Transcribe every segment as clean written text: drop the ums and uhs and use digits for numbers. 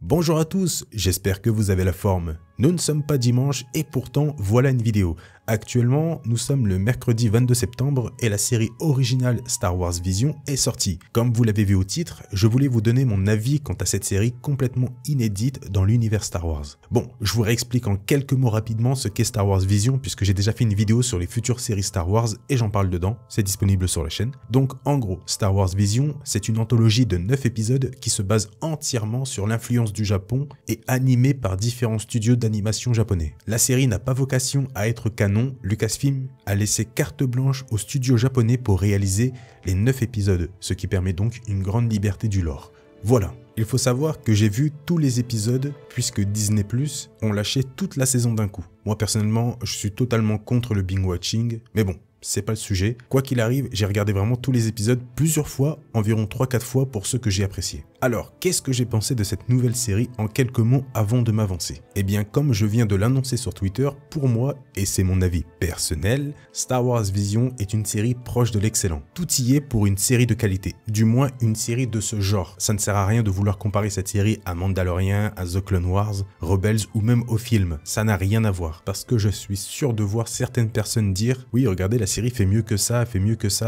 Bonjour à tous, j'espère que vous avez la forme. Nous ne sommes pas dimanche et pourtant voilà une vidéo. Actuellement, nous sommes le mercredi 22 septembre et la série originale Star Wars Vision est sortie. Comme vous l'avez vu au titre, je voulais vous donner mon avis quant à cette série complètement inédite dans l'univers Star Wars. Bon, je vous réexplique en quelques mots rapidement ce qu'est Star Wars Vision puisque j'ai déjà fait une vidéo sur les futures séries Star Wars et j'en parle dedans, c'est disponible sur la chaîne. Donc en gros, Star Wars Vision, c'est une anthologie de 9 épisodes qui se base entièrement sur l'influence du Japon et animée par différents studios d'animation japonais. La série n'a pas vocation à être canon, Lucasfilm a laissé carte blanche aux studios japonais pour réaliser les 9 épisodes, ce qui permet donc une grande liberté du lore. Voilà, il faut savoir que j'ai vu tous les épisodes puisque Disney+ ont lâché toute la saison d'un coup. Moi personnellement, je suis totalement contre le binge-watching, mais bon, c'est pas le sujet. Quoi qu'il arrive, j'ai regardé vraiment tous les épisodes plusieurs fois, environ 3-4 fois pour ceux que j'ai appréciés. Alors, qu'est-ce que j'ai pensé de cette nouvelle série en quelques mots avant de m'avancer? Eh bien, comme je viens de l'annoncer sur Twitter, pour moi, et c'est mon avis personnel, Star Wars Vision est une série proche de l'excellent. Tout y est pour une série de qualité, du moins une série de ce genre. Ça ne sert à rien de vouloir comparer cette série à Mandalorian, à The Clone Wars, Rebels ou même au film. Ça n'a rien à voir, parce que je suis sûr de voir certaines personnes dire « Oui, regardez, la série fait mieux que ça,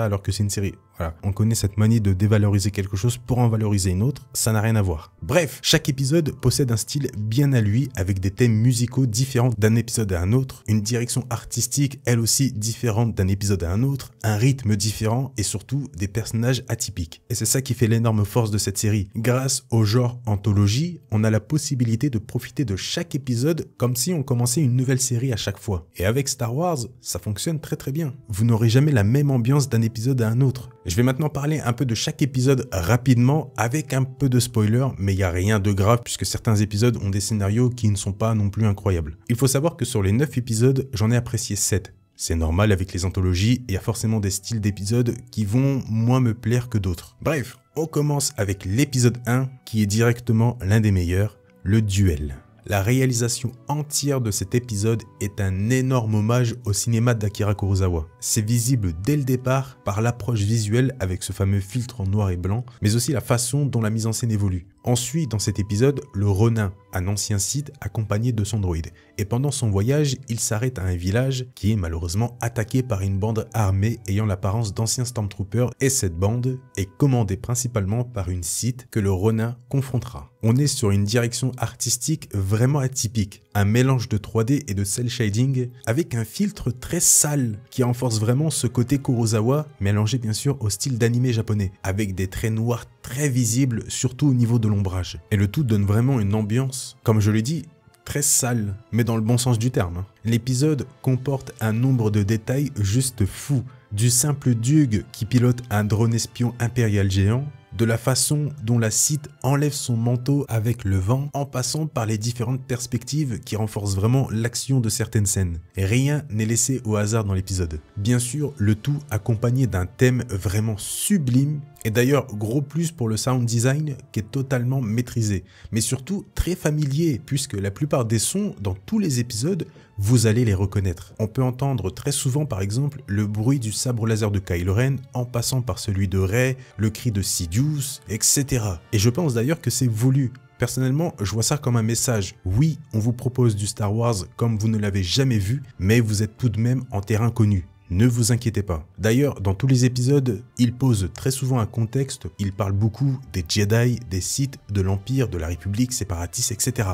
alors que c'est une série. » Voilà, on connaît cette manie de dévaloriser quelque chose pour en valoriser une autre, ça n'a rien à voir. Bref, chaque épisode possède un style bien à lui, avec des thèmes musicaux différents d'un épisode à un autre, une direction artistique elle aussi différente d'un épisode à un autre, un rythme différent et surtout des personnages atypiques. Et c'est ça qui fait l'énorme force de cette série. Grâce au genre anthologie, on a la possibilité de profiter de chaque épisode comme si on commençait une nouvelle série à chaque fois. Et avec Star Wars, ça fonctionne très bien. Vous n'aurez jamais la même ambiance d'un épisode à un autre. Je vais maintenant parler un peu de chaque épisode rapidement avec un peu de spoiler, mais il n'y a rien de grave puisque certains épisodes ont des scénarios qui ne sont pas non plus incroyables. Il faut savoir que sur les 9 épisodes, j'en ai apprécié 7. C'est normal avec les anthologies, il y a forcément des styles d'épisodes qui vont moins me plaire que d'autres. Bref, on commence avec l'épisode 1 qui est directement l'un des meilleurs, le duel. La réalisation entière de cet épisode est un énorme hommage au cinéma d'Akira Kurosawa. C'est visible dès le départ par l'approche visuelle avec ce fameux filtre en noir et blanc, mais aussi la façon dont la mise en scène évolue. On suit dans cet épisode le Ronin, un ancien Sith accompagné de son droïde. Et pendant son voyage, il s'arrête à un village qui est malheureusement attaqué par une bande armée ayant l'apparence d'anciens Stormtroopers et cette bande est commandée principalement par une Sith que le Ronin confrontera. On est sur une direction artistique vraiment atypique, un mélange de 3D et de cel shading avec un filtre très sale qui renforce vraiment ce côté Kurosawa mélangé bien sûr au style d'animé japonais avec des traits noirs très visibles surtout au niveau de l'ombrage. Et le tout donne vraiment une ambiance, comme je l'ai dit, très sale, mais dans le bon sens du terme. L'épisode comporte un nombre de détails juste fou, du simple Dug qui pilote un drone espion impérial géant, de la façon dont la Sith enlève son manteau avec le vent en passant par les différentes perspectives qui renforcent vraiment l'action de certaines scènes. Et rien n'est laissé au hasard dans l'épisode. Bien sûr, le tout accompagné d'un thème vraiment sublime et d'ailleurs gros plus pour le sound design qui est totalement maîtrisé, mais surtout très familier puisque la plupart des sons dans tous les épisodes, vous allez les reconnaître. On peut entendre très souvent par exemple le bruit du sabre laser de Kylo Ren en passant par celui de Rey, le cri de Sidious, etc. Et je pense d'ailleurs que c'est voulu. Personnellement, je vois ça comme un message. Oui, on vous propose du Star Wars comme vous ne l'avez jamais vu, mais vous êtes tout de même en terrain connu. Ne vous inquiétez pas. D'ailleurs, dans tous les épisodes, il pose très souvent un contexte, il parle beaucoup des Jedi, des Sith, de l'Empire, de la République, séparatistes, etc.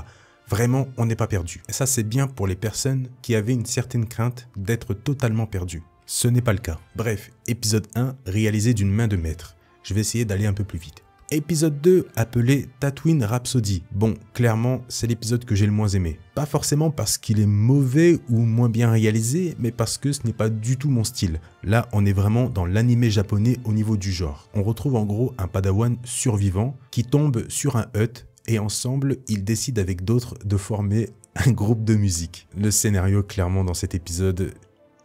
Vraiment, on n'est pas perdu. Et ça, c'est bien pour les personnes qui avaient une certaine crainte d'être totalement perdues. Ce n'est pas le cas. Bref, épisode 1, réalisé d'une main de maître. Je vais essayer d'aller un peu plus vite. Épisode 2, appelé Tatooine Rhapsody. Bon, clairement, c'est l'épisode que j'ai le moins aimé. Pas forcément parce qu'il est mauvais ou moins bien réalisé, mais parce que ce n'est pas du tout mon style. Là, on est vraiment dans l'animé japonais au niveau du genre. On retrouve en gros un padawan survivant qui tombe sur un hut et ensemble, ils décident avec d'autres de former un groupe de musique. Le scénario, clairement, dans cet épisode,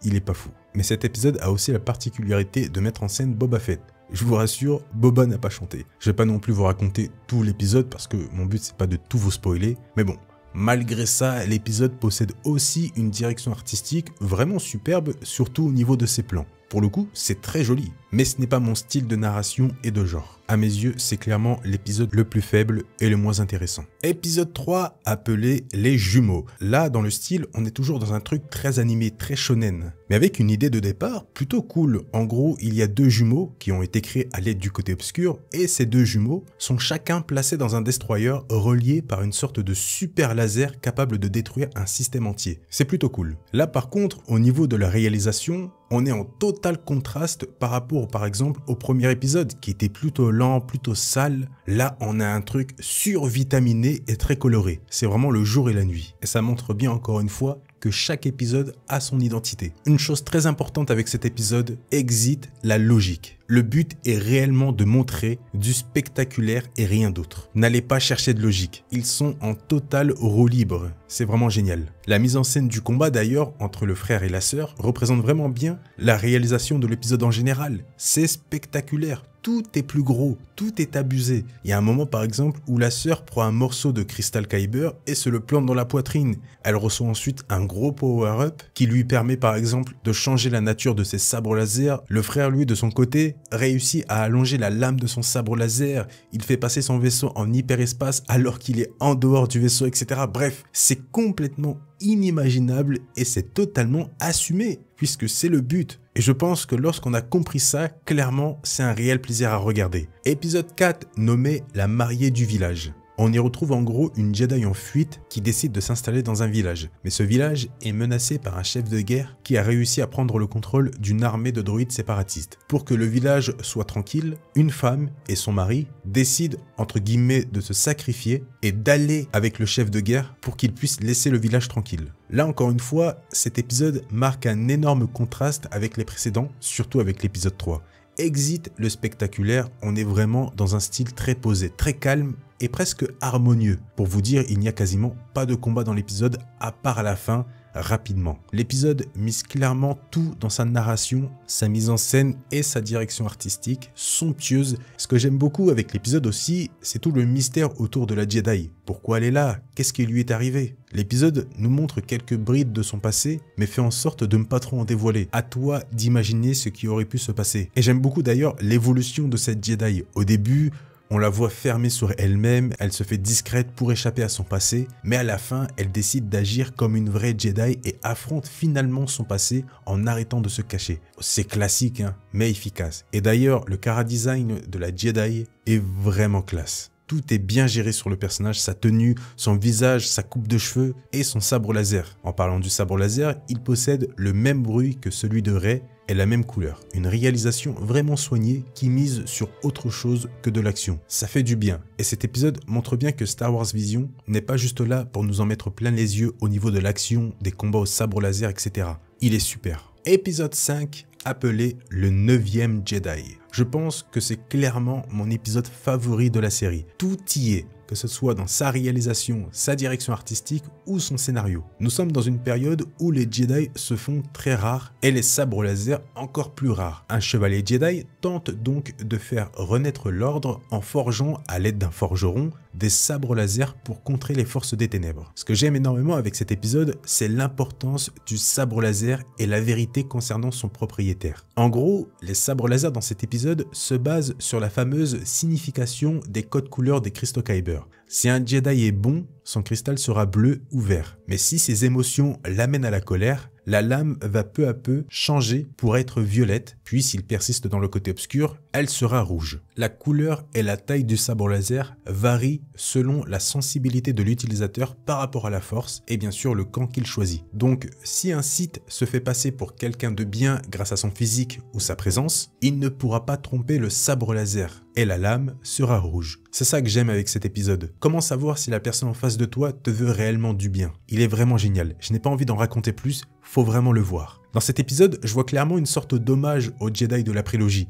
il est pas fou. Mais cet épisode a aussi la particularité de mettre en scène Boba Fett. Je vous rassure, Boba n'a pas chanté. Je vais pas non plus vous raconter tout l'épisode parce que mon but c'est pas de tout vous spoiler, mais bon. Malgré ça, l'épisode possède aussi une direction artistique vraiment superbe, surtout au niveau de ses plans. Pour le coup, c'est très joli, mais ce n'est pas mon style de narration et de genre. À mes yeux, c'est clairement l'épisode le plus faible et le moins intéressant. Épisode 3, appelé Les Jumeaux. Là, dans le style, on est toujours dans un truc très animé, très shonen, mais avec une idée de départ plutôt cool. En gros, il y a 2 jumeaux qui ont été créés à l'aide du côté obscur, et ces 2 jumeaux sont chacun placés dans un destroyer relié par une sorte de super laser capable de détruire un système entier. C'est plutôt cool. Là, par contre, au niveau de la réalisation, on est en total contraste par rapport, par exemple, au premier épisode qui était plutôt lent, plutôt sale. Là, on a un truc survitaminé et très coloré. C'est vraiment le jour et la nuit. Et ça montre bien, encore une fois, que chaque épisode a son identité. Une chose très importante avec cet épisode, exit la logique. Le but est réellement de montrer du spectaculaire et rien d'autre. N'allez pas chercher de logique. Ils sont en total roue libre. C'est vraiment génial. La mise en scène du combat d'ailleurs entre le frère et la sœur représente vraiment bien la réalisation de l'épisode en général. C'est spectaculaire. Tout est plus gros, tout est abusé. Il y a un moment par exemple où la sœur prend un morceau de Crystal Kyber et se le plante dans la poitrine. Elle reçoit ensuite un gros power-up qui lui permet par exemple de changer la nature de ses sabres laser. Le frère lui de son côté réussit à allonger la lame de son sabre laser. Il fait passer son vaisseau en hyperespace alors qu'il est en dehors du vaisseau, etc. Bref, c'est complètement inimaginable et c'est totalement assumé puisque c'est le but. Et je pense que lorsqu'on a compris ça, clairement, c'est un réel plaisir à regarder. Épisode 4, nommé La mariée du village. On y retrouve en gros une Jedi en fuite qui décide de s'installer dans un village. Mais ce village est menacé par un chef de guerre qui a réussi à prendre le contrôle d'une armée de droïdes séparatistes. Pour que le village soit tranquille, une femme et son mari décident entre guillemets de se sacrifier et d'aller avec le chef de guerre pour qu'il puisse laisser le village tranquille. Là encore une fois, cet épisode marque un énorme contraste avec les précédents, surtout avec l'épisode 3. Exit le spectaculaire, on est vraiment dans un style très posé, très calme et presque harmonieux. Pour vous dire, il n'y a quasiment pas de combat dans l'épisode, à part à la fin, rapidement. L'épisode mise clairement tout dans sa narration, sa mise en scène et sa direction artistique, somptueuse. Ce que j'aime beaucoup avec l'épisode aussi, c'est tout le mystère autour de la Jedi. Pourquoi elle est là? Qu'est-ce qui lui est arrivé? L'épisode nous montre quelques brides de son passé, mais fait en sorte de ne pas trop en dévoiler. À toi d'imaginer ce qui aurait pu se passer. Et j'aime beaucoup d'ailleurs l'évolution de cette Jedi. Au début, on la voit fermée sur elle-même, elle se fait discrète pour échapper à son passé, mais à la fin, elle décide d'agir comme une vraie Jedi et affronte finalement son passé en arrêtant de se cacher. C'est classique, hein, mais efficace. Et d'ailleurs, le chara-design de la Jedi est vraiment classe. Tout est bien géré sur le personnage, sa tenue, son visage, sa coupe de cheveux et son sabre laser. En parlant du sabre laser, il possède le même bruit que celui de Rey et la même couleur. Une réalisation vraiment soignée qui mise sur autre chose que de l'action. Ça fait du bien. Et cet épisode montre bien que Star Wars Vision n'est pas juste là pour nous en mettre plein les yeux au niveau de l'action, des combats au sabre laser, etc. Il est super. Épisode 5, appelé le 9e Jedi. Je pense que c'est clairement mon épisode favori de la série. Tout y est, que ce soit dans sa réalisation, sa direction artistique ou son scénario. Nous sommes dans une période où les Jedi se font très rares et les sabres laser encore plus rares. Un chevalier Jedi tente donc de faire renaître l'ordre en forgeant à l'aide d'un forgeron des sabres laser pour contrer les forces des ténèbres. Ce que j'aime énormément avec cet épisode, c'est l'importance du sabre laser et la vérité concernant son propriétaire. En gros, les sabres laser dans cet épisode se basent sur la fameuse signification des codes couleurs des cristaux Kyber. Si un Jedi est bon, son cristal sera bleu ou vert. Mais si ses émotions l'amènent à la colère, la lame va peu à peu changer pour être violette, puis s'il persiste dans le côté obscur, elle sera rouge. La couleur et la taille du sabre laser varient selon la sensibilité de l'utilisateur par rapport à la force et bien sûr le camp qu'il choisit. Donc si un Sith se fait passer pour quelqu'un de bien grâce à son physique ou sa présence, il ne pourra pas tromper le sabre laser et la lame sera rouge. C'est ça que j'aime avec cet épisode. Comment savoir si la personne en face de toi te veut réellement du bien? Il est vraiment génial. Je n'ai pas envie d'en raconter plus, faut vraiment le voir. Dans cet épisode, je vois clairement une sorte d'hommage aux Jedi de la prélogie.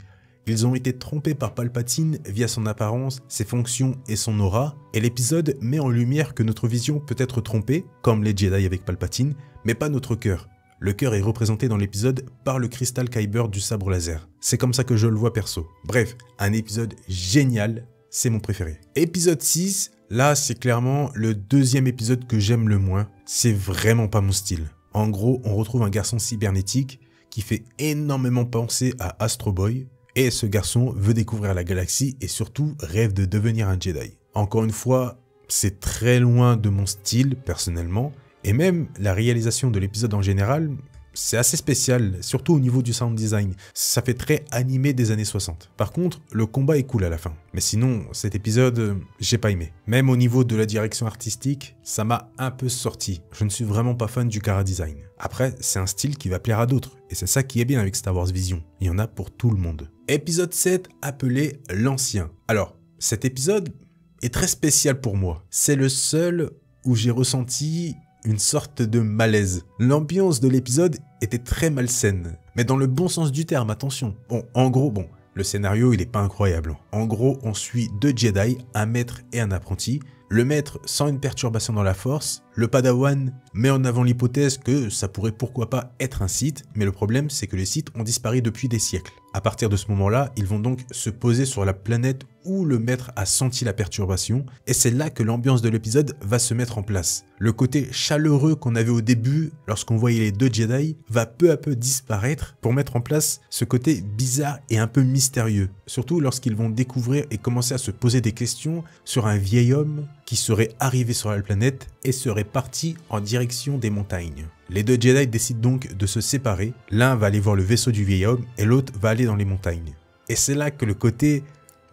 Ils ont été trompés par Palpatine via son apparence, ses fonctions et son aura, et l'épisode met en lumière que notre vision peut être trompée, comme les Jedi avec Palpatine, mais pas notre cœur. Le cœur est représenté dans l'épisode par le cristal Kyber du sabre laser. C'est comme ça que je le vois perso. Bref, un épisode génial, c'est mon préféré. Épisode 6, là c'est clairement le deuxième épisode que j'aime le moins. C'est vraiment pas mon style. En gros, on retrouve un garçon cybernétique qui fait énormément penser à Astro Boy. Et ce garçon veut découvrir la galaxie et surtout rêve de devenir un Jedi. Encore une fois, c'est très loin de mon style personnellement. Et même la réalisation de l'épisode en général, c'est assez spécial, surtout au niveau du sound design. Ça fait très animé des années 60. Par contre, le combat est cool à la fin. Mais sinon, cet épisode, j'ai pas aimé. Même au niveau de la direction artistique, ça m'a un peu sorti. Je ne suis vraiment pas fan du chara design. Après, c'est un style qui va plaire à d'autres. Et c'est ça qui est bien avec Star Wars Vision. Il y en a pour tout le monde. Épisode 7, appelé l'Ancien. Alors, cet épisode est très spécial pour moi. C'est le seul où j'ai ressenti une sorte de malaise. L'ambiance de l'épisode était très malsaine, mais dans le bon sens du terme, attention. En gros, le scénario, il est pas incroyable. En gros, on suit deux Jedi, un maître et un apprenti. Le maître sent une perturbation dans la force, le Padawan met en avant l'hypothèse que ça pourrait pourquoi pas être un Sith, mais le problème c'est que les Sith ont disparu depuis des siècles. À partir de ce moment-là, ils vont donc se poser sur la planète où le maître a senti la perturbation, et c'est là que l'ambiance de l'épisode va se mettre en place. Le côté chaleureux qu'on avait au début, lorsqu'on voyait les deux Jedi, va peu à peu disparaître pour mettre en place ce côté bizarre et un peu mystérieux. Surtout lorsqu'ils vont découvrir et commencer à se poser des questions sur un vieil homme qui serait arrivé sur la planète et serait parti en direction des montagnes. Les deux Jedi décident donc de se séparer. L'un va aller voir le vaisseau du vieil homme et l'autre va aller dans les montagnes. Et c'est là que le côté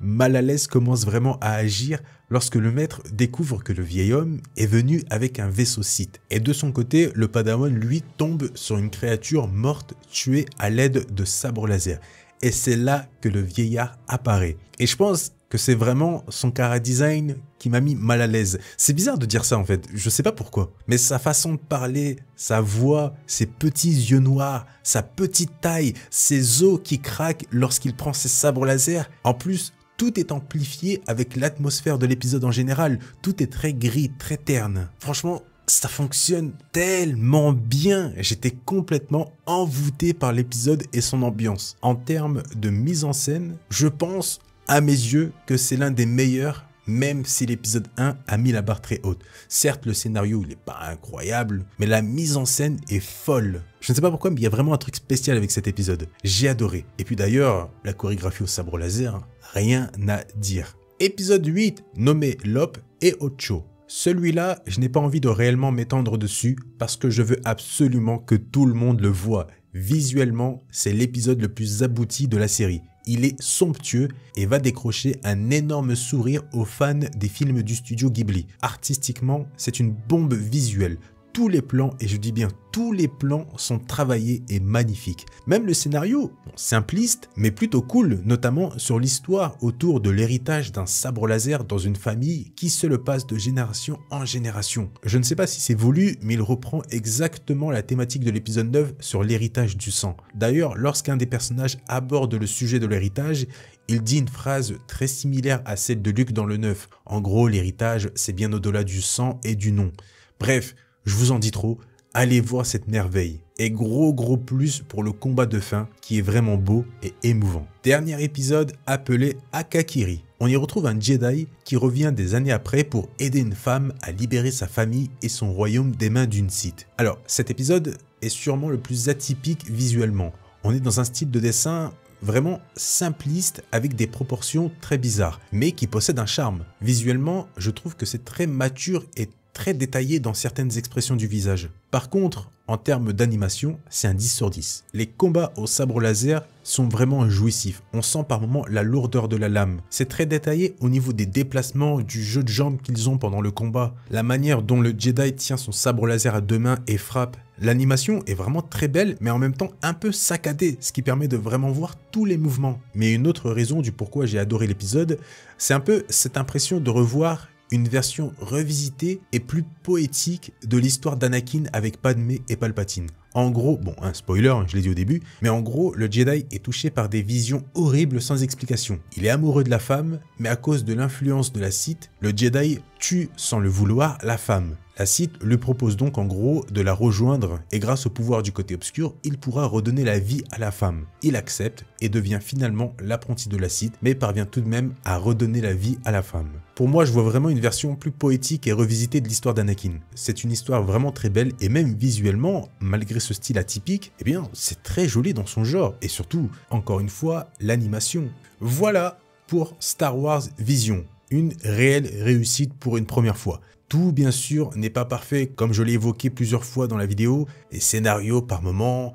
mal à l'aise commence vraiment à agir lorsque le maître découvre que le vieil homme est venu avec un vaisseau Sith. Et de son côté, le Padawan lui tombe sur une créature morte tuée à l'aide de sabres laser. Et c'est là que le vieillard apparaît. Et je pense que c'est vraiment son chara design qui m'a mis mal à l'aise. C'est bizarre de dire ça en fait, je sais pas pourquoi. Mais sa façon de parler, sa voix, ses petits yeux noirs, sa petite taille, ses os qui craquent lorsqu'il prend ses sabres laser. En plus, tout est amplifié avec l'atmosphère de l'épisode en général. Tout est très gris, très terne. Franchement, ça fonctionne tellement bien. J'étais complètement envoûté par l'épisode et son ambiance. En termes de mise en scène, je pense à mes yeux que c'est l'un des meilleurs, même si l'épisode 1 a mis la barre très haute. Certes, le scénario il n'est pas incroyable, mais la mise en scène est folle. Je ne sais pas pourquoi, mais il y a vraiment un truc spécial avec cet épisode. J'ai adoré. Et puis d'ailleurs, la chorégraphie au sabre laser, rien à dire. Épisode 8, nommé Lop et Ocho. Celui-là, je n'ai pas envie de réellement m'étendre dessus parce que je veux absolument que tout le monde le voit. Visuellement, c'est l'épisode le plus abouti de la série. Il est somptueux et va décrocher un énorme sourire aux fans des films du studio Ghibli. Artistiquement, c'est une bombe visuelle. Tous les plans, et je dis bien tous les plans, sont travaillés et magnifiques. Même le scénario, simpliste, mais plutôt cool, notamment sur l'histoire autour de l'héritage d'un sabre laser dans une famille qui se le passe de génération en génération. Je ne sais pas si c'est voulu, mais il reprend exactement la thématique de l'épisode 9 sur l'héritage du sang. D'ailleurs, lorsqu'un des personnages aborde le sujet de l'héritage, il dit une phrase très similaire à celle de Luke dans le 9. En gros, l'héritage, c'est bien au-delà du sang et du nom. Bref, je vous en dis trop, allez voir cette merveille. Et gros plus pour le combat de fin qui est vraiment beau et émouvant. Dernier épisode appelé Akakiri. On y retrouve un Jedi qui revient des années après pour aider une femme à libérer sa famille et son royaume des mains d'une Sith. Alors cet épisode est sûrement le plus atypique visuellement. On est dans un style de dessin vraiment simpliste avec des proportions très bizarres, mais qui possède un charme. Visuellement, je trouve que c'est très mature et très détaillé dans certaines expressions du visage. Par contre, en termes d'animation, c'est un 10 sur 10. Les combats au sabre laser sont vraiment jouissifs. On sent par moments la lourdeur de la lame. C'est très détaillé au niveau des déplacements, du jeu de jambes qu'ils ont pendant le combat, la manière dont le Jedi tient son sabre laser à deux mains et frappe. L'animation est vraiment très belle, mais en même temps un peu saccadée, ce qui permet de vraiment voir tous les mouvements. Mais une autre raison du pourquoi j'ai adoré l'épisode, c'est un peu cette impression de revoir une version revisitée et plus poétique de l'histoire d'Anakin avec Padmé et Palpatine. En gros, bon, un spoiler, je l'ai dit au début, mais en gros, le Jedi est touché par des visions horribles sans explication. Il est amoureux de la femme, mais à cause de l'influence de la Sith, le Jedi tue sans le vouloir la femme. La Sith lui propose donc en gros de la rejoindre et grâce au pouvoir du côté obscur, il pourra redonner la vie à la femme. Il accepte et devient finalement l'apprenti de la Sith, mais parvient tout de même à redonner la vie à la femme. Pour moi, je vois vraiment une version plus poétique et revisitée de l'histoire d'Anakin. C'est une histoire vraiment très belle et même visuellement, malgré ce style atypique, eh bien, c'est très joli dans son genre et surtout, encore une fois, l'animation. Voilà pour Star Wars Vision, une réelle réussite pour une première fois. Tout, bien sûr, n'est pas parfait, comme je l'ai évoqué plusieurs fois dans la vidéo, les scénarios par moments,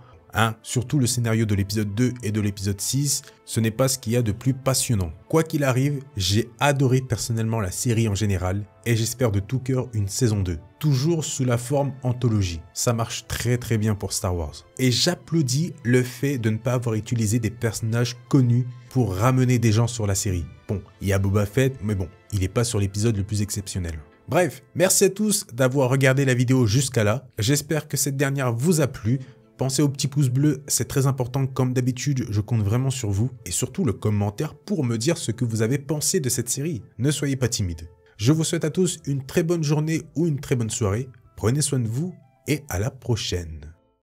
surtout le scénario de l'épisode 2 et de l'épisode 6, ce n'est pas ce qu'il y a de plus passionnant. Quoi qu'il arrive, j'ai adoré personnellement la série en général et j'espère de tout cœur une saison 2. Toujours sous la forme anthologie. Ça marche très bien pour Star Wars. Et j'applaudis le fait de ne pas avoir utilisé des personnages connus pour ramener des gens sur la série. Bon, il y a Boba Fett, mais bon, il n'est pas sur l'épisode le plus exceptionnel. Bref, merci à tous d'avoir regardé la vidéo jusqu'à là. J'espère que cette dernière vous a plu. Pensez au petit pouce bleu, c'est très important comme d'habitude, je compte vraiment sur vous. Et surtout le commentaire pour me dire ce que vous avez pensé de cette série. Ne soyez pas timide. Je vous souhaite à tous une très bonne journée ou une très bonne soirée. Prenez soin de vous et à la prochaine.